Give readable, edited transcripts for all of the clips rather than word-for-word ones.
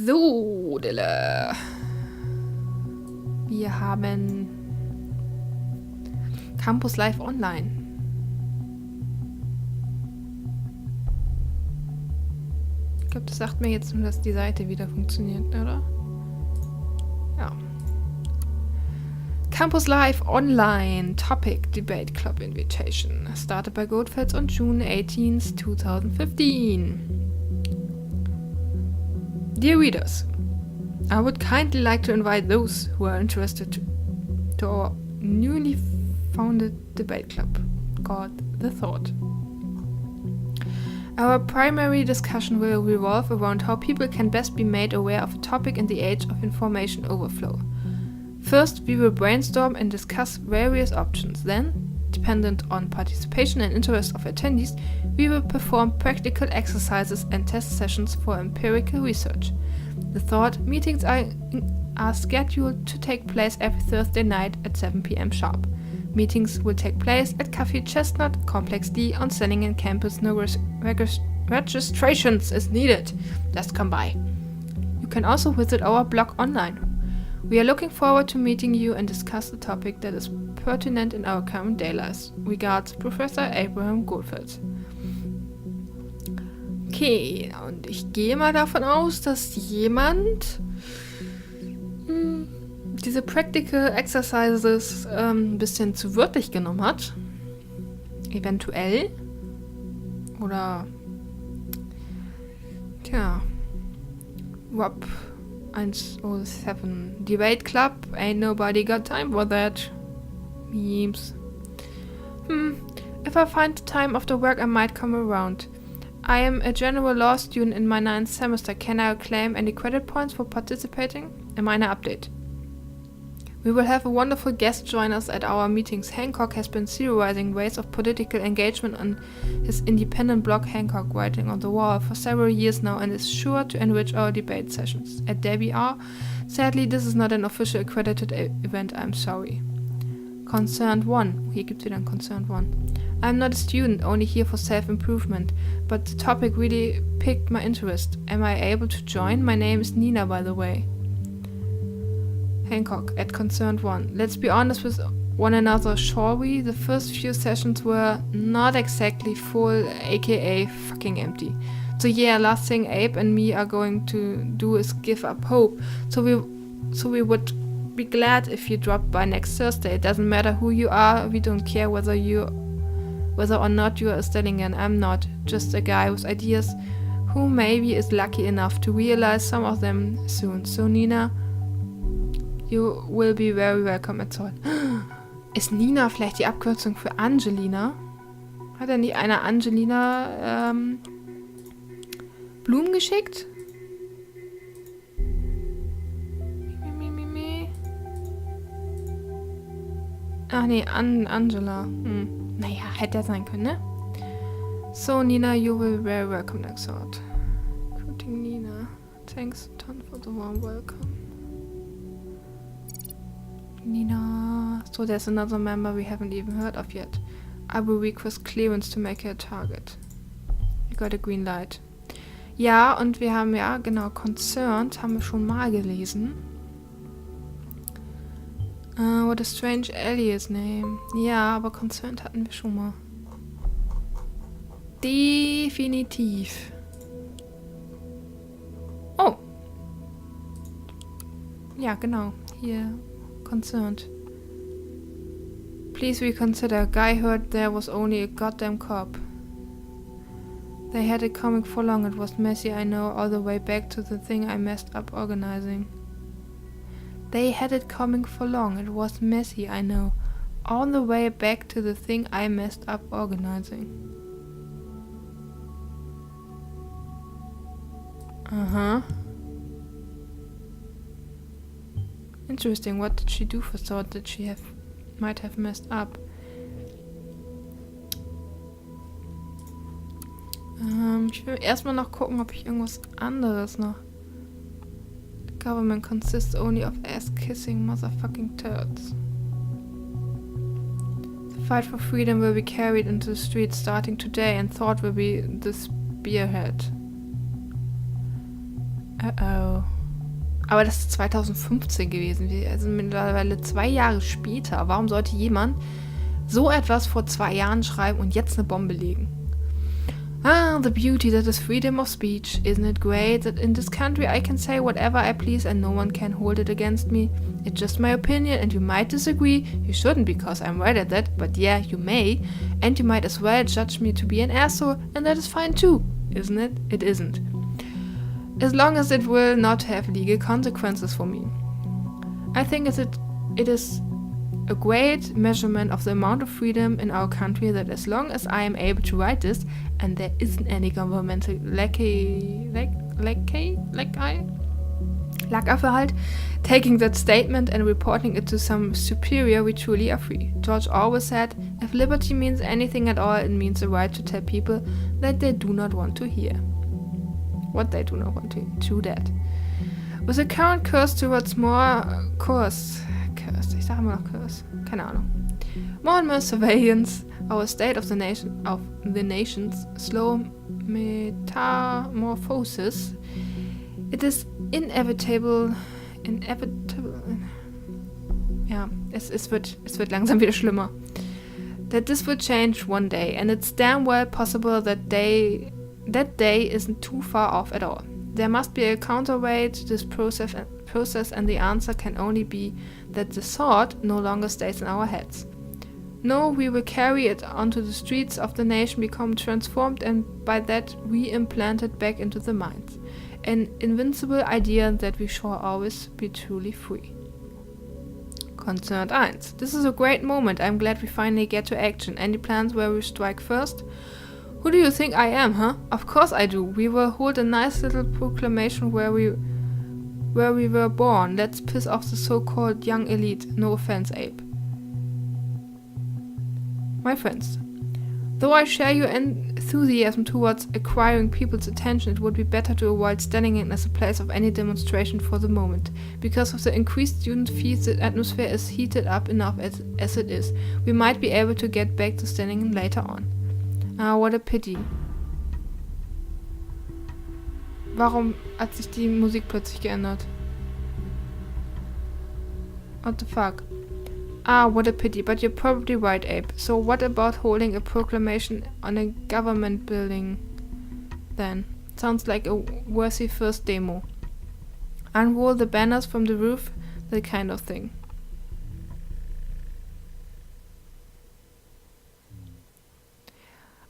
So, Dille. Wir haben Campus Live Online. Ich glaube, das sagt mir jetzt nur, dass die Seite wieder funktioniert, oder? Ja. Campus Live Online Topic Debate Club Invitation. Started by Goldfels on June 18, 2015. Dear readers, I would kindly like to invite those who are interested to our newly founded debate club called The Thought. Our primary discussion will revolve around how people can best be made aware of a topic in the age of information overflow. First, we will brainstorm and discuss various options. Then, dependent on participation and interest of attendees, we will perform practical exercises and test sessions for empirical research. The Thought meetings are scheduled to take place every Thursday night at 7 p.m. sharp. Meetings will take place at Café Chestnut, Complex D on Sellingen campus. No registrations is needed. Just come by. You can also visit our blog online. We are looking forward to meeting you and discuss the topic that is pertinent in our current day lives. Regards, Professor Abraham Goldfels. Okay, und ich gehe mal davon aus, dass jemand diese Practical Exercises ein bisschen zu wörtlich genommen hat. Eventuell. Oder Rob 107. Debate Club, ain't nobody got time for that. Memes. If I find the time after work, I might come around. I am a general law student in my 9th semester. Can I claim any credit points for participating? A minor update. We will have a wonderful guest join us at our meetings. Hancock has been theorizing ways of political engagement on his independent blog Hancock Writing on the Wall for several years now and is sure to enrich our debate sessions. At Debbie R. Sadly, this is not an official accredited event, I'm sorry. Concerned 1. Hier gibt's wieder ein Concerned 1. I'm not a student, only here for self-improvement, but the topic really piqued my interest. Am I able to join? My name is Nina, by the way. Hancock, at Concerned 1. Let's be honest with one another, shall we? The first few sessions were not exactly full, aka fucking empty. So yeah, last thing Abe and me are going to do is give up hope. So we would be glad if you dropped by next Thursday. It doesn't matter who you are, we don't care whether or not you are a Stellingen. I'm not, just a guy with ideas who maybe is lucky enough to realize some of them soon. So Nina, you will be very welcome at all. Ist Nina vielleicht die Abkürzung für Angelina? Hat er nicht einer Angelina Blumen geschickt? Ach nee, Angela. Naja, hätte er sein können, ne? So, Nina, you will be very welcome next out. Recruiting Nina. Thanks a ton for the warm welcome. Nina. So, there's another member we haven't even heard of yet. I will request clearance to make her a target. You got a green light. Ja, und wir haben ja, genau, Concerned haben wir schon mal gelesen. What a strange alias name. Ja, aber Concerned hatten wir schon mal. Definitiv. Oh. Ja, genau. Hier. Concerned. Please reconsider. Guy heard there was only a goddamn cop. They had it coming for long. It was messy, I know, all the way back to the thing I messed up organizing. They had it coming for long. It was messy, I know, all the way back to the thing I messed up organizing. Uh-huh. Interesting. What did she do for thought that she might have messed up? Ich will erstmal noch gucken, ob ich irgendwas anderes noch. The government consists only of ass-kissing motherfucking turds. The fight for freedom will be carried into the streets starting today, and thought will be the spearhead. Oh. Aber das ist 2015 gewesen. Also mittlerweile 2 Jahre später. Warum sollte jemand so etwas vor 2 Jahren schreiben und jetzt eine Bombe legen? Ah, the beauty that is freedom of speech. Isn't it great that in this country I can say whatever I please and no one can hold it against me? It's just my opinion and you might disagree. You shouldn't because I'm right at that, but yeah, you may. And you might as well judge me to be an asshole and that is fine too. Isn't it? It isn't. As long as it will not have legal consequences for me. I think it is a great measurement of the amount of freedom in our country that as long as I am able to write this and there isn't any governmental Lackerverhalt, taking that statement and reporting it to some superior, we truly are free. George Orwell said, if liberty means anything at all, it means the right to tell people that they do not want to hear. What they do not want to hear. True that. With the current course towards more ich sage immer noch Curse, keine Ahnung. More and more surveillance, our state of the nation's slow metamorphosis, it is inevitable. Ja, es wird langsam wieder schlimmer. That this will change one day, and it's damn well possible that day isn't too far off at all. There must be a counterweight to this process, and the answer can only be that the thought no longer stays in our heads. No, we will carry it onto the streets of the nation, become transformed, and by that re-implanted back into the minds. An invincible idea that we shall always be truly free. Concerned 1. This is a great moment. I'm glad we finally get to action. Any plans where we strike first? Who do you think I am, huh? Of course I do. We will hold a nice little proclamation where we were born. Let's piss off the so-called young elite. No offense, Abe. My friends, though I share your enthusiasm towards acquiring people's attention, it would be better to avoid standing in as a place of any demonstration for the moment. Because of the increased student fees, the atmosphere is heated up enough as it is. We might be able to get back to standing in later on. Ah, what a pity. Warum hat sich die Musik plötzlich geändert? What the fuck? Ah, what a pity, but you're probably right, Abe. So what about holding a proclamation on a government building then? Sounds like a worthy first demo. Unroll the banners from the roof, that kind of thing.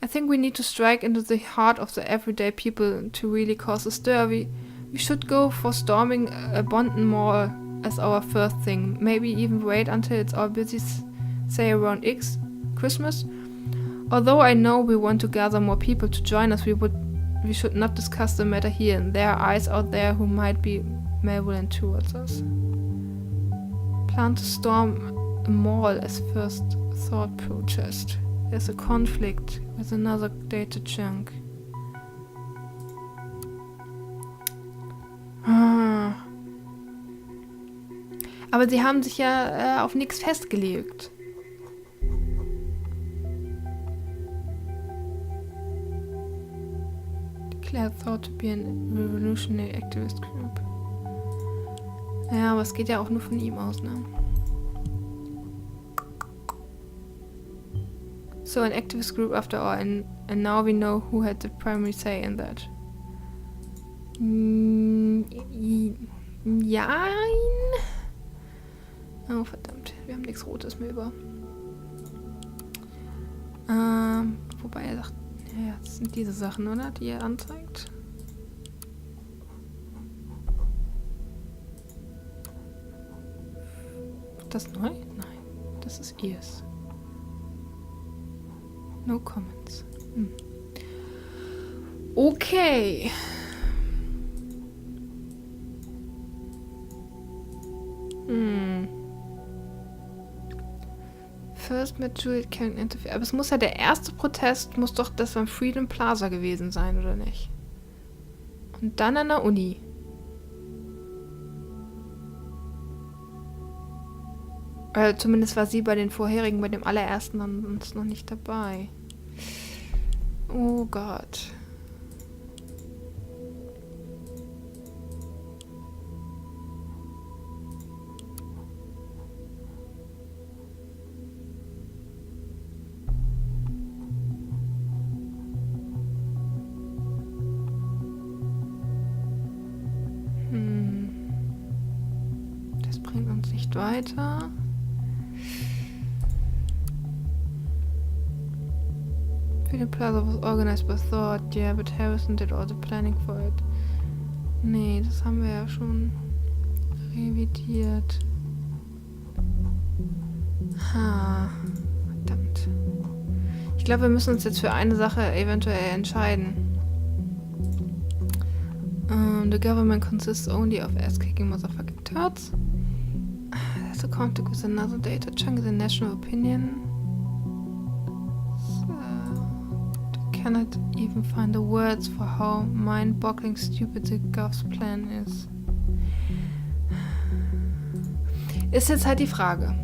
I think we need to strike into the heart of the everyday people to really cause a stir. We should go for storming a Boston Mall as our first thing. Maybe even wait until it's all busy, say around Christmas. Although I know we want to gather more people to join us, we should not discuss the matter here. There are eyes out there who might be malevolent towards us. Plan to storm a mall as first thought protest. There's a conflict with another data chunk. Aber sie haben sich ja auf nichts festgelegt. Declared thought to be a revolutionary activist group. Ja, aber es geht ja auch nur von ihm aus, ne? So an activist group after all, and now we know who had the primary say in that. Jein. Oh verdammt, wir haben nichts Rotes mehr über. Wobei er sagt, ja, das sind diese Sachen, oder? Die er anzeigt. Ist das neu? Nein, das ist ihrs. No comments. Okay. First Majority can interfere. Aber es muss ja der erste Protest, muss doch das beim Freedom Plaza gewesen sein, oder nicht? Und dann an der Uni. Zumindest war sie bei den vorherigen, bei dem allerersten dann sonst noch nicht dabei. Oh Gott. uns nicht weiter. The plaza was organized by thought, yeah, but Harrison did all the planning for it. Nee, das haben wir ja schon revidiert. Verdammt. Ich glaube, wir müssen uns jetzt für eine Sache eventuell entscheiden. The government consists only of ass-kicking motherfucking turds. That's a conflict with another data chunk in the national opinion. Cannot even find the words for how mind-boggling stupid the gov's plan is. Ist jetzt halt die Frage.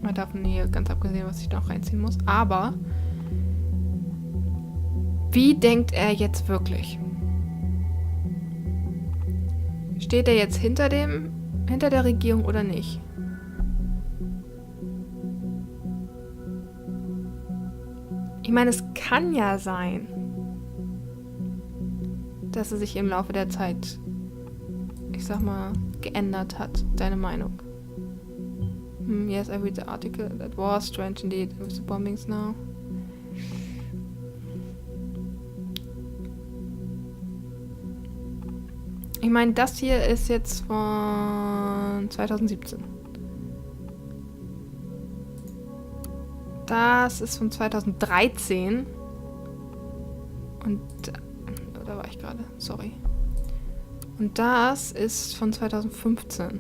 Man darf hier ganz abgesehen, was ich noch reinziehen muss. Aber wie denkt er jetzt wirklich? Steht er jetzt hinter der Regierung oder nicht? Ich meine, es kann ja sein, dass er sich im Laufe der Zeit, ich sag mal, geändert hat, deine Meinung. Yes, I read the article. That was strange indeed with the bombings now. Ich meine, das hier ist jetzt von 2017. Das ist von 2013. Und... da war ich gerade. Sorry. Und das ist von 2015.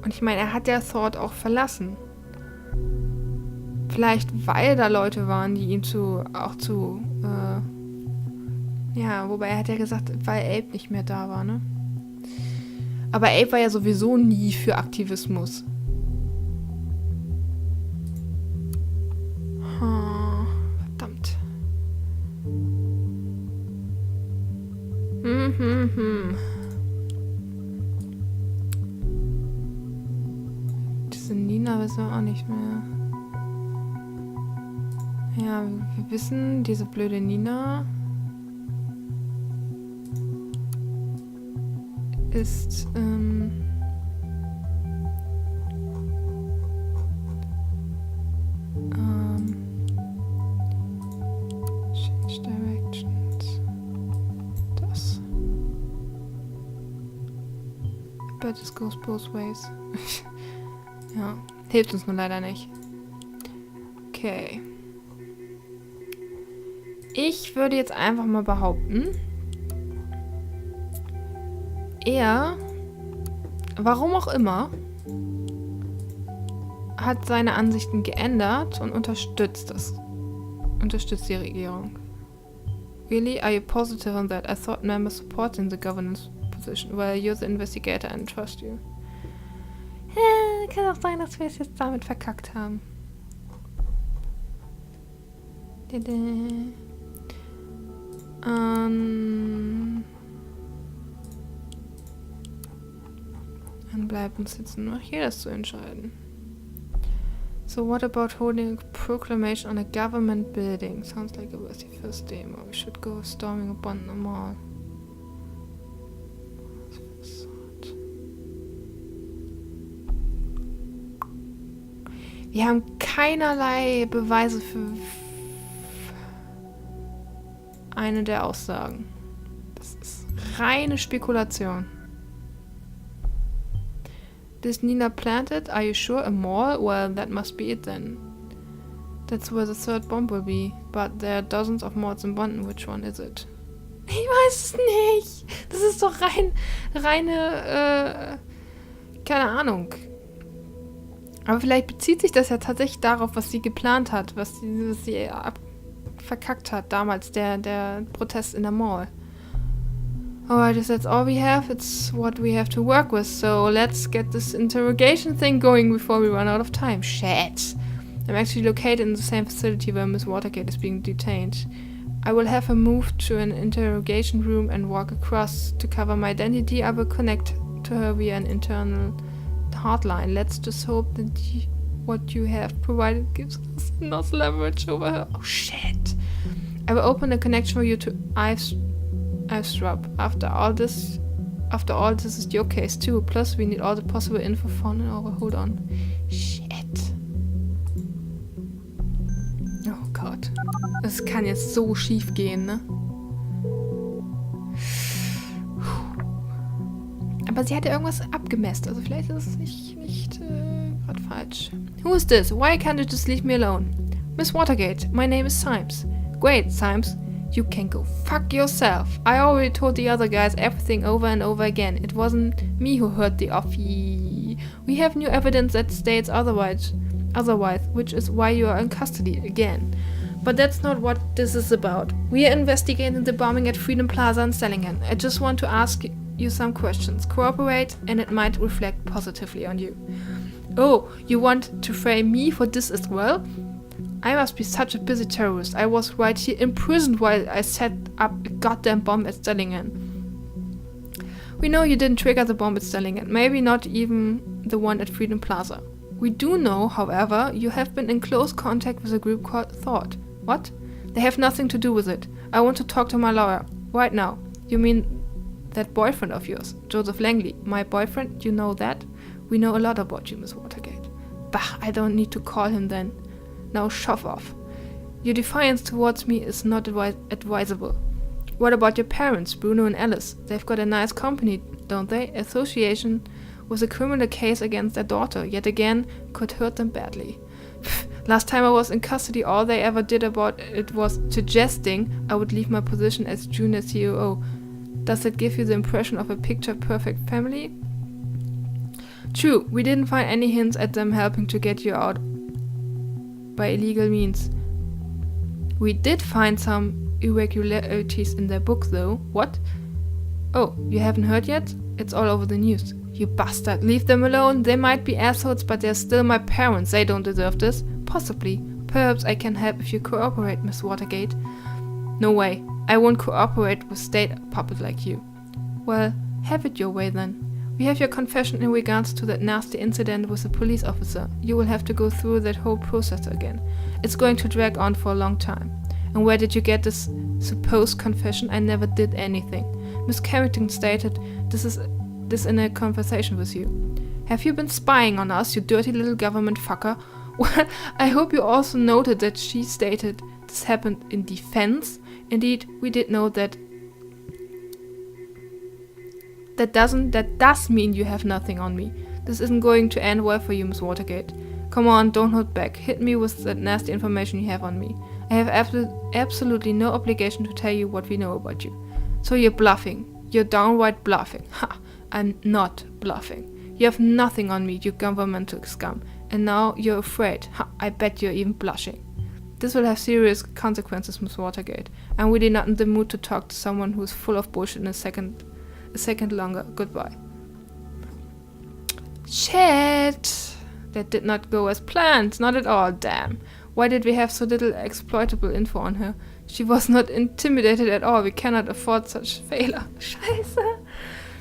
Und ich meine, er hat ja Thought auch verlassen. Vielleicht, weil da Leute waren, die ihn ja, wobei er hat ja gesagt, weil Abe nicht mehr da war, ne? Aber Abe war ja sowieso nie für Aktivismus. Verdammt. Diese Nina wissen wir auch nicht mehr. Ja, wir wissen, diese blöde Nina ist, change directions. Das. But it goes both ways. Ja, hilft uns nur leider nicht. Okay. Ich würde jetzt einfach mal behaupten, er, warum auch immer, hat seine Ansichten geändert und unterstützt die Regierung. Really? Are you positive on that? I thought members supporting the governance position. Well, you're the investigator and trust you. Kann auch sein, dass wir es jetzt damit verkackt haben. Dann bleibt uns jetzt nur noch hier das zu entscheiden. So what about holding a proclamation on a government building? Sounds like a worthy first demo. We should go storming a bond the mall. Wir haben keinerlei Beweise für eine der Aussagen. Das ist reine Spekulation. This Nina planted? Are you sure? A mall? Well, that must be it then. That's where the third bomb will be. But there are dozens of malls in Bonn. Which one is it? Ich weiß es nicht. Das ist doch reine, keine Ahnung. Aber vielleicht bezieht sich das ja tatsächlich darauf, was sie geplant hat, was sie verkackt hat damals, der Protest in der Mall. Alright, if that's all we have, it's what we have to work with, so let's get this interrogation thing going before we run out of time. Shit! I'm actually located in the same facility where Miss Watergate is being detained. I will have her moved to an interrogation room and walk across. To cover my identity, I will connect to her via an internal... Oh hardline. Let's just hope that what you have provided gives us enough leverage over her. Oh shit. I will open a connection for you to eavesdrop. After all, this is your case too. Plus, we need all the possible info for now. Hold on. Shit. Oh Gott. Es kann jetzt so schief gehen, ne? Aber sie hat ja irgendwas abgemäst. Also vielleicht ist es nicht gerade falsch. Who is this? Why can't you just leave me alone? Miss Watergate, my name is Symes. Great, Symes. You can go fuck yourself. I already told the other guys everything over and over again. It wasn't me who hurt the offie. We have new evidence that states otherwise, which is why you are in custody again. But that's not what this is about. We are investigating the bombing at Freedom Plaza in Stellingen. I just want to ask you some questions. Cooperate and it might reflect positively on you. Oh, you want to frame me for this as well? I must be such a busy terrorist. I was right here imprisoned while I set up a goddamn bomb at Stellingen. We know you didn't trigger the bomb at Stellingen. Maybe not even the one at Freedom Plaza. We do know, however, you have been in close contact with a group called Thought. What? They have nothing to do with it. I want to talk to my lawyer. Right now. You mean that boyfriend of yours, Joseph Langley. My boyfriend, you know that? We know a lot about you, Miss Watergate. Bah, I don't need to call him then. Now shove off. Your defiance towards me is not advisable. What about your parents, Bruno and Alice? They've got a nice company, don't they? Association with a criminal case against their daughter, yet again, could hurt them badly. Last time I was in custody, all they ever did about it was suggesting I would leave my position as junior COO. Does that give you the impression of a picture-perfect family? True, we didn't find any hints at them helping to get you out by illegal means. We did find some irregularities in their book, though. What? Oh, you haven't heard yet? It's all over the news. You bastard, leave them alone. They might be assholes, but they're still my parents. They don't deserve this. Possibly. Perhaps I can help if you cooperate, Miss Watergate. No way. I won't cooperate with state puppet like you. Well, have it your way then. We have your confession in regards to that nasty incident with the police officer. You will have to go through that whole process again. It's going to drag on for a long time. And where did you get this supposed confession? I never did anything. Miss Carrington stated this in a conversation with you. Have you been spying on us, you dirty little government fucker? Well, I hope you also noted that she stated this happened in defense. Indeed, we did know that. That does mean you have nothing on me. This isn't going to end well for you, Miss Watergate. Come on, don't hold back. Hit me with that nasty information you have on me. I have absolutely no obligation to tell you what we know about you. So you're bluffing. You're downright bluffing. Ha! I'm not bluffing. You have nothing on me, you governmental scum. And now you're afraid. Ha! I bet you're even blushing. This will have serious consequences, Miss Watergate. I'm really not in the mood to talk to someone who's full of bullshit in a second longer. Goodbye. Shit! That did not go as planned. Not at all, damn. Why did we have so little exploitable info on her? She was not intimidated at all. We cannot afford such failure. Scheiße.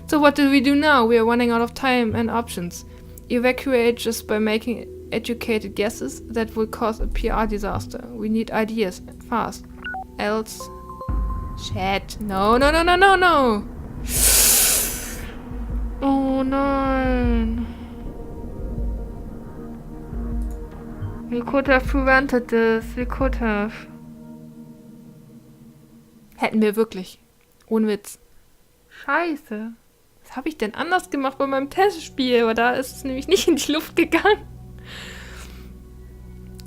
So what do we do now? We are running out of time and options. Evacuate just by making educated guesses? That will cause a PR disaster. We need ideas. Fast. Else... Shit. No. Oh nein. We could have prevented this. We could have. Hätten wir wirklich. Ohne Witz. Scheiße. Was habe ich denn anders gemacht bei meinem Testspiel? Aber da ist es nämlich nicht in die Luft gegangen.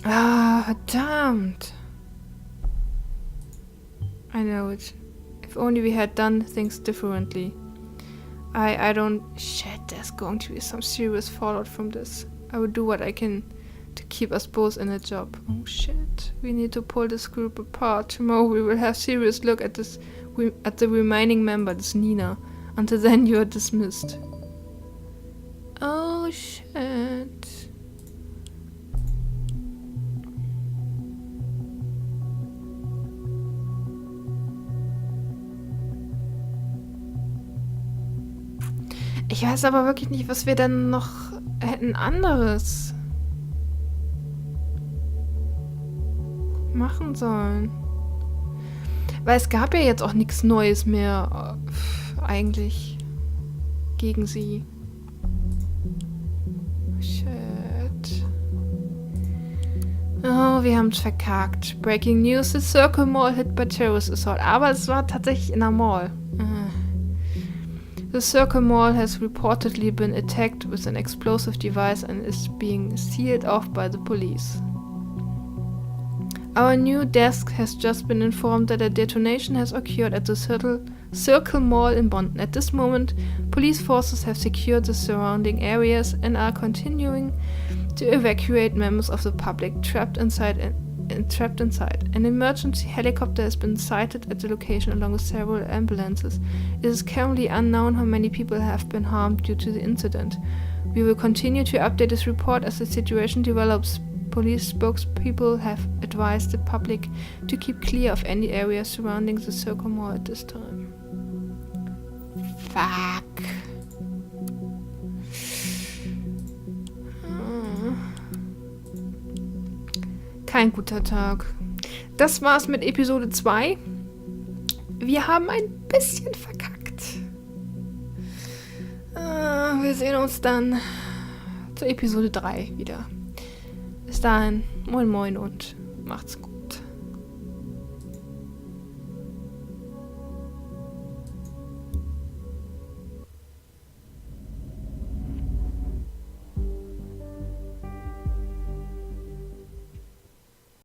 Ah, verdammt. I know it. If only we had done things differently. I don't... Shit, there's going to be some serious fallout from this. I will do what I can to keep us both in a job. Oh shit. We need to pull this group apart. Tomorrow we will have serious look at the remaining member, this Nina. Until then you are dismissed. Oh shit. Ich weiß aber wirklich nicht, was wir dann noch hätten anderes machen sollen. Weil es gab ja jetzt auch nichts Neues mehr eigentlich gegen sie. Shit. Oh, wir haben es verkackt. Breaking News, the Circle Mall hit by terrorist assault. Aber es war tatsächlich in einer Mall. The Circle Mall has reportedly been attacked with an explosive device and is being sealed off by the police. Our new desk has just been informed that a detonation has occurred at the Circle Mall in Bonn. At this moment, police forces have secured the surrounding areas and are continuing to evacuate members of the public trapped inside. An emergency helicopter has been sighted at the location along with several ambulances. It is currently unknown how many people have been harmed due to the incident. We will continue to update this report as the situation develops. Police spokespeople have advised the public to keep clear of any areas surrounding the Circle Mall at this time. Fuck. Kein guter Tag. Das war's mit Episode 2. Wir haben ein bisschen verkackt. Wir sehen uns dann zur Episode 3 wieder. Bis dahin, moin moin und macht's gut.